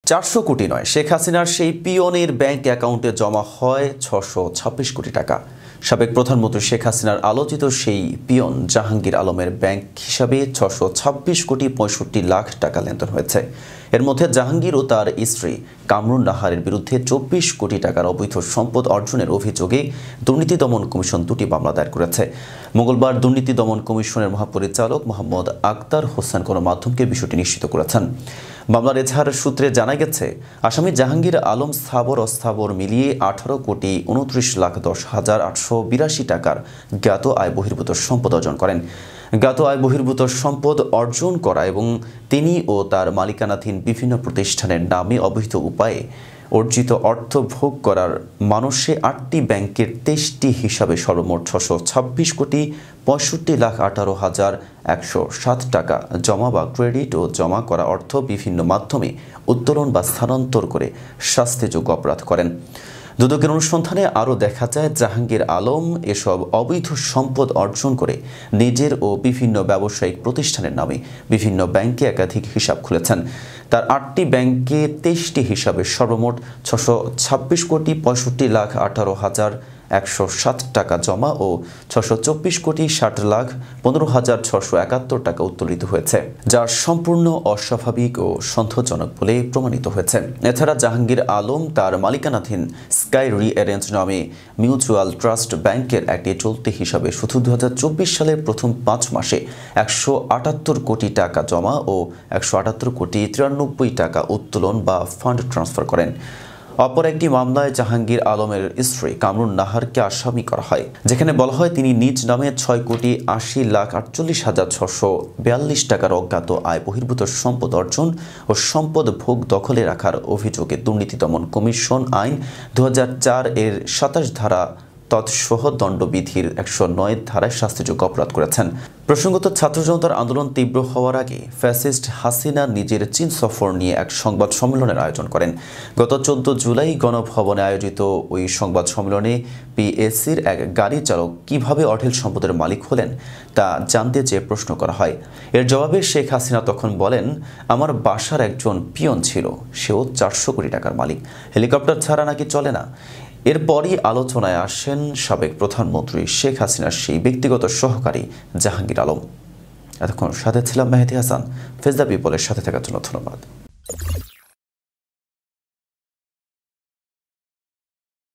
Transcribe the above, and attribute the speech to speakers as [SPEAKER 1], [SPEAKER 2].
[SPEAKER 1] 400 কোটি নয়, শেখ হাসিনার সেই পিয়নের ব্যাংক অ্যাকাউন্টে জমা হয় 626 কোটি টাকা। সাবেক প্রধানমন্ত্রী শেখ হাসিনার আলোচিত সেই পিয়ন জাহাঙ্গীর আলমের ব্যাংক হিসাবে 626 কোটি 65 লাখ টাকা লেনদেন হয়েছে। এর মধ্যে জাহাঙ্গীর ও তার স্ত্রী কামরুন নাহারের বিরুদ্ধে 24 কোটি টাকার অবৈধ সম্পদ অর্জনের অভিযোগে দুর্নীতি দমন কমিশন দুটি মামলা দায়ের করেছে। মঙ্গলবার দুর্নীতি দমন কমিশনের মহাপরিচালক মোহাম্মদ আক্তার হোসেন গণমাধ্যমকে বিষয়টি নিশ্চিত করেছেন। মামলার এজাহার সূত্রে জানা গেছে, আসামি জাহাঙ্গীর আলম স্থাবর অস্থাবর মিলিয়ে 18 কোটি 29,10,882 টাকার জ্ঞাত আয় বহির্ভূত সম্পদ অর্জন করেন। জ্ঞাত আয় বহির্ভূত সম্পদ অর্জন করা এবং তিনি ও তার মালিকানাধীন বিভিন্ন প্রতিষ্ঠানের নামে অবৈধ উপায়ে অর্জিত অর্থ ভোগ করার মানসে 8টি ব্যাংকের 23টি হিসাবে সর্বমোট 626 কোটি 65,18,107 টাকা জমা বা ক্রেডিট ও জমা করা অর্থ বিভিন্ন মাধ্যমে উত্তোলন বা স্থানান্তর করে শাস্তিযোগ্য অপরাধ করেন। দুদকের অনুসন্ধানে আরও দেখা যায়, জাহাঙ্গীর আলম এসব অবৈধ সম্পদ অর্জন করে নিজের ও বিভিন্ন ব্যবসায়িক প্রতিষ্ঠানের নামে বিভিন্ন ব্যাংকে একাধিক হিসাব খুলেছেন। তার 8টি ব্যাংকে 23টি হিসাবে সর্বমোট 626 কোটি 65,18,107 টাকা জমা ও 624 কোটি 60,15,671 টাকা উত্তোলিত হয়েছে, যা সম্পূর্ণ অস্বাভাবিক ও সন্দেহজনক বলে প্রমাণিত হয়েছে। এছাড়া জাহাঙ্গীর আলম তার মালিকানাধীন স্কাই রিঅ্যারেঞ্জ নামে মিউচুয়াল ট্রাস্ট ব্যাংকের একটি চলতি হিসাবে শুধু 2024 সালের প্রথম 5 মাসে 178 কোটি টাকা জমা ও 178 কোটি 93 টাকা উত্তোলন বা ফান্ড ট্রান্সফার করেন। অপর একটি মামলায় জাহাঙ্গীর আলমের স্ত্রী কামরুন নাহারকে আসামি করা হয়, যেখানে বলা হয় তিনি নিজ নামে 6,80,48,642 টাকার অজ্ঞাত আয় বহির্ভূত সম্পদ অর্জন ও সম্পদ ভোগ দখলে রাখার অভিযোগে দুর্নীতি দমন কমিশন আইন 2004 এর 27 ধারা তৎসহ দণ্ডবিধির 109 ধারায় শাস্তিযোগ্য অপরাধ করেছেন। প্রসঙ্গত, ছাত্র জনতার আন্দোলন তীব্র হওয়ার আগে ফ্যাসিস্ট হাসিনা নিজের চীন সফর নিয়ে এক সংবাদ সম্মেলনের আয়োজন করেন। গত 14 জুলাই গণভবনে আয়োজিত ওই সংবাদ সম্মেলনে পিএসসির এক গাড়ি চালক কিভাবে অঢেল সম্পদের মালিক হলেন তা জানতে চেয়ে প্রশ্ন করা হয়। এর জবাবে শেখ হাসিনা তখন বলেন, আমার বাসার একজন পিয়ন ছিল, সেও 400 কোটি টাকার মালিক, হেলিকপ্টার ছাড়া নাকি চলে না। এরপরই আলোচনায় আসেন সাবেক প্রধানমন্ত্রী শেখ হাসিনার সেই ব্যক্তিগত সহকারী জাহাঙ্গীর আলম। এতক্ষণ সাথে ছিলাম মেহেদী হাসান। ফেজ দ্য পিপলের সাথে থাকার জন্য ধন্যবাদ।